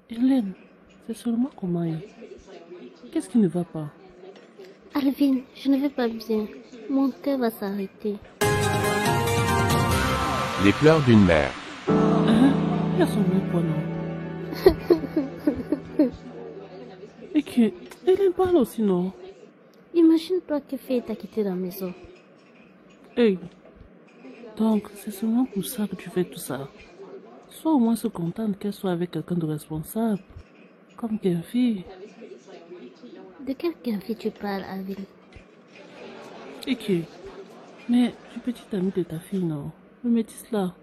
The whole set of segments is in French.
Hélène, c'est seulement comment. Qu'est-ce qui ne va pas? Alvin, je ne vais pas bien. Mon cœur va s'arrêter. Les pleurs d'une mère. Hein? Il a son nom quoi, non? Et que... Hélène parle aussi, non? Imagine-toi que Faye t'a quitté la maison. Hey. Donc, c'est seulement pour ça que tu fais tout ça. Sois au moins se contente qu'elle soit avec quelqu'un de responsable. Comme qu'une fille. De quelle fille tu parles, Alvin? Et que... Mais, tu petite amie de ta fille, non? Le métis là.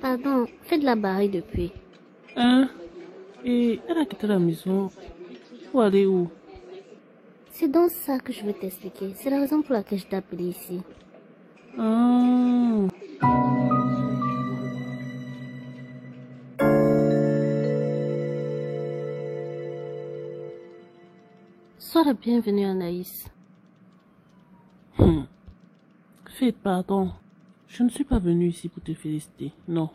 Pardon, fais de la barre depuis. Hein? Et elle a quitté la maison. Pour aller où? C'est donc ça que je veux t'expliquer. C'est la raison pour laquelle je t'ai appelé ici. Ah. Sois la bienvenue, Anaïs. Faites pardon. Je ne suis pas venue ici pour te féliciter, non.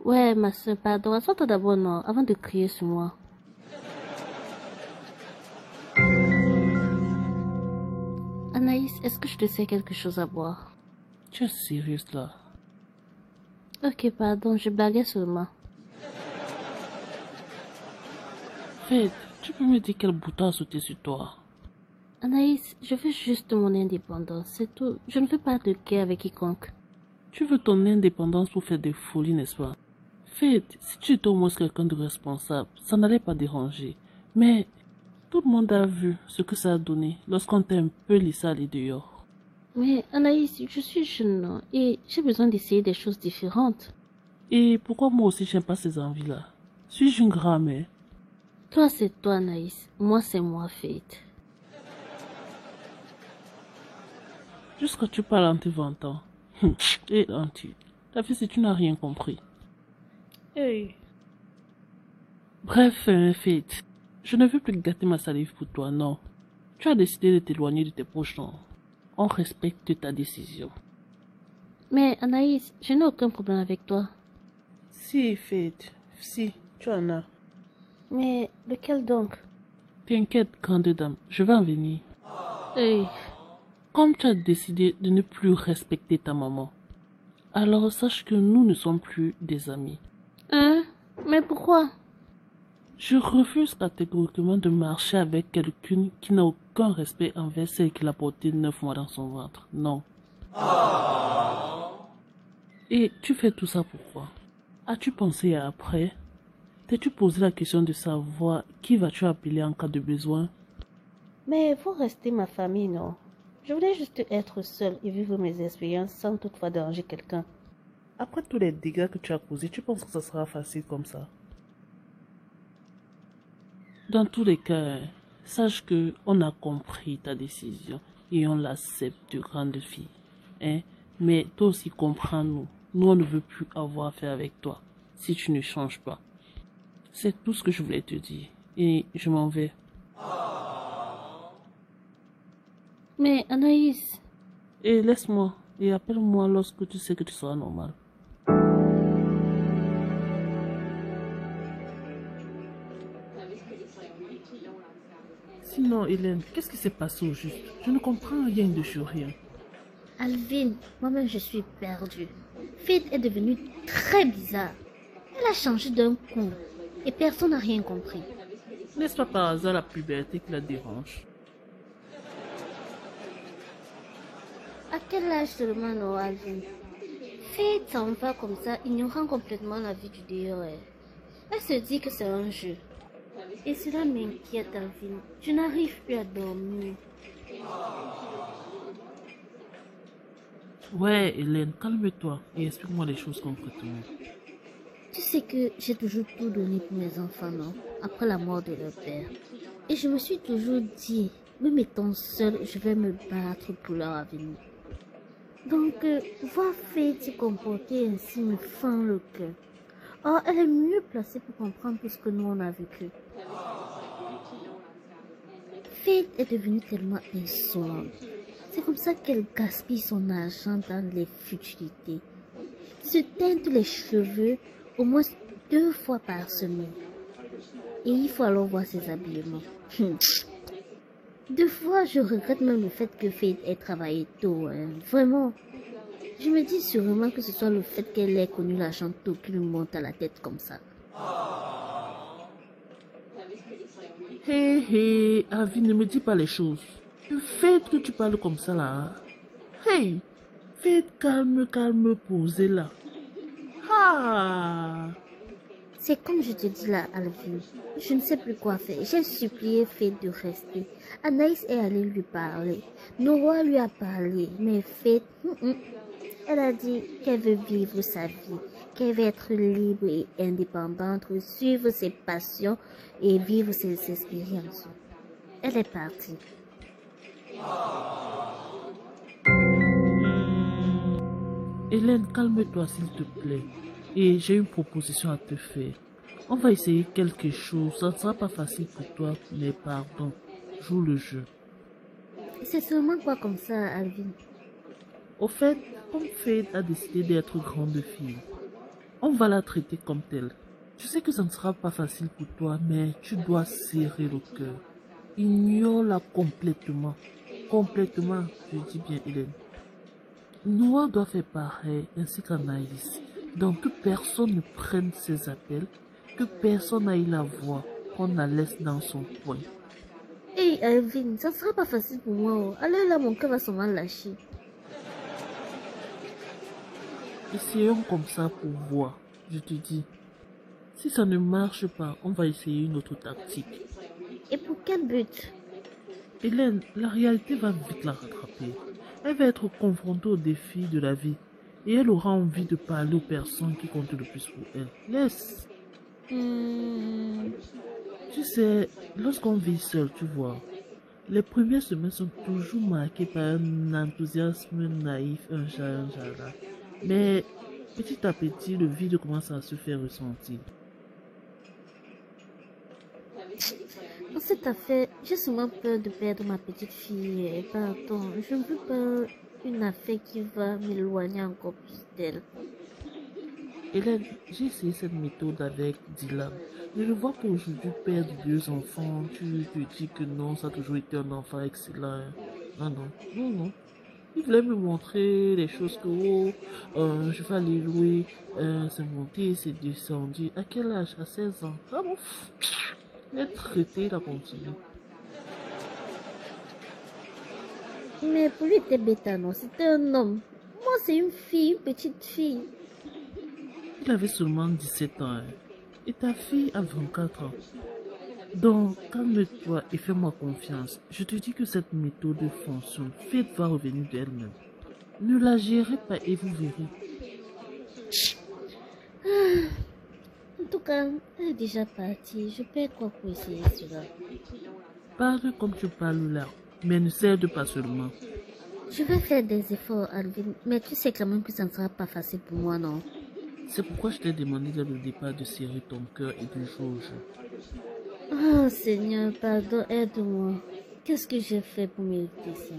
Ouais, ma soeur, pardon. Assois-toi d'abord, non, avant de crier sur moi. Anaïs, est-ce que je te sais quelque chose à boire? Tu es sérieuse là? Ok, pardon, je blaguais seulement. Faites, tu peux me dire quel bouton a sauté sur toi? Anaïs, je veux juste mon indépendance, c'est tout. Je ne veux pas de guerre avec quiconque. Tu veux ton indépendance pour faire des folies, n'est-ce pas? Faites, si tu étais au moins quelqu'un de responsable, ça n'allait pas déranger. Mais tout le monde a vu ce que ça a donné lorsqu'on t'a un peu laissé aller dehors. Mais Anaïs, je suis jeune non, et j'ai besoin d'essayer des choses différentes. Et pourquoi moi aussi j'aime pas ces envies-là? Suis-je une grand-mère? Toi, c'est toi, Anaïs. Moi, c'est moi, Faith. Jusqu'à tu parles en te vantant. Et anti, ta fille, si tu n'as rien compris. Hey. Bref, Faith, je ne veux plus gâter ma salive pour toi, non. Tu as décidé de t'éloigner de tes proches, non. On respecte ta décision. Mais Anaïs, je n'ai aucun problème avec toi. Si, Faith, si, tu en as. Mais lequel donc? T'inquiète, grande dame, je vais en venir. Hey. Comme tu as décidé de ne plus respecter ta maman, alors sache que nous ne sommes plus des amis. Hein? Mais pourquoi? Je refuse catégoriquement de marcher avec quelqu'un qui n'a aucun respect envers celle qu'il a portée 9 mois dans son ventre. Non. Et tu fais tout ça pourquoi? As-tu pensé à après? T'es-tu posé la question de savoir qui vas-tu appeler en cas de besoin? Mais vous restez ma famille, non? Je voulais juste être seule et vivre mes expériences sans toutefois déranger quelqu'un. Après tous les dégâts que tu as causés, tu penses que ça sera facile comme ça? Dans tous les cas, sache que on a compris ta décision et on l'accepte, grande fille. Hein? Mais toi aussi comprends-nous. Nous, on ne veut plus avoir affaire avec toi si tu ne changes pas. C'est tout ce que je voulais te dire. Et je m'en vais. Mais Anaïs... Et laisse-moi. Et appelle-moi lorsque tu sais que tu seras normal. Sinon, Hélène, qu'est-ce qui s'est passé au juste? Je ne comprends rien de rien. Alvin, moi-même je suis perdue. Faith est devenue très bizarre. Elle a changé d'un coup et personne n'a rien compris. N'est-ce pas par hasard la puberté qui la dérange? À quel âge seulement, non, Alvin? Faith s'en va comme ça, ignorant complètement la vie du dehors. Elle se dit que c'est un jeu. Et cela m'inquiète, Alvin. Je n'arrive plus à dormir. Ouais, Hélène, calme-toi et explique-moi les choses concrètement. Tu sais que j'ai toujours tout donné pour mes enfants, non? Après la mort de leur père. Et je me suis toujours dit, même étant seule, je vais me battre pour leur avenir. Donc, voir Faith se comporter ainsi me fend le cœur. Or, elle est mieux placée pour comprendre tout ce que nous on a vécu. Faith est devenue tellement insolente. C'est comme ça qu'elle gaspille son argent dans les futilités. Se teinte les cheveux, au moins 2 fois par semaine. Et il faut alors voir ses habillements. 2 fois, je regrette même le fait que Faith ait travaillé tôt. Hein. Vraiment. Je me dis sûrement que ce soit le fait qu'elle ait connu l'argent tôt qui lui monte à la tête comme ça. Hé hé, Avi, ne me dis pas les choses. Le fait que tu parles comme ça là. Hey, fais calme, posez là. Ah! C'est comme je te dis là, Alvin. Je ne sais plus quoi faire. J'ai supplié Faith de rester. Anaïs est allée lui parler. Nora lui a parlé. Mais Faith, elle a dit qu'elle veut vivre sa vie. Qu'elle veut être libre et indépendante, suivre ses passions et vivre ses expériences. Elle est partie. Hélène, calme-toi s'il te plaît. Et j'ai une proposition à te faire. On va essayer quelque chose. Ça ne sera pas facile pour toi, mais pardon. Joue le jeu. C'est seulement quoi comme ça, Alvin? Au fait, comme Faith a décidé d'être grande fille, on va la traiter comme telle. Je sais que ça ne sera pas facile pour toi, mais tu dois serrer le cœur. Ignore-la complètement. Complètement, je dis bien Hélène. Noah doit faire pareil, ainsi qu'Anaïs. Donc que personne ne prenne ses appels, que personne n'aille la voir, qu'on la laisse dans son coin. Hey Alvin, ça ne sera pas facile pour moi. Alors là, mon cœur va sûrement lâcher. Essayons comme ça pour voir, je te dis. Si ça ne marche pas, on va essayer une autre tactique. Et pour quel but? Hélène, la réalité va vite la rattraper. Elle va être confrontée aux défis de la vie. Et elle aura envie de parler aux personnes qui comptent le plus pour elle. Laisse. Tu sais, lorsqu'on vit seul, tu vois, les premières semaines sont toujours marquées par un enthousiasme naïf, un chat. Mais petit à petit, le vide commence à se faire ressentir. Dans cette affaire, j'ai souvent peur de perdre ma petite fille. Pardon, je ne veux pas une affaire qui va m'éloigner encore plus d'elle. Hélène, j'ai essayé cette méthode avec Dylan. Je le vois qu'aujourd'hui perdre 2 enfants, tu te dis que non, ça a toujours été un enfant excellent. Non. Il voulait me montrer les choses que, je vais aller louer, c'est monté, c'est descendu. À quel âge? À 16 ans. Ah bon? Il est traité, il a continué. Mais pour lui, c'était bêta, non? C'était un homme. Moi, c'est une fille, une petite fille. Il avait seulement 17 ans. Hein. Et ta fille a 24 ans. Donc, calme-toi et fais-moi confiance. Je te dis que cette méthode fonctionne. Faites va revenir d'elle-même. Ne la gérez pas et vous verrez. En tout cas, elle est déjà partie. Je perds quoi pour essayer cela? Parle comme tu parles là, mais ne cède pas seulement. Je vais faire des efforts, Alvin, mais tu sais quand même que ça ne sera pas facile pour moi, non? C'est pourquoi je t'ai demandé dès le départ de serrer ton cœur et de jouer au jeu. Oh Seigneur, pardon, aide-moi. Qu'est-ce que j'ai fait pour mériter ça?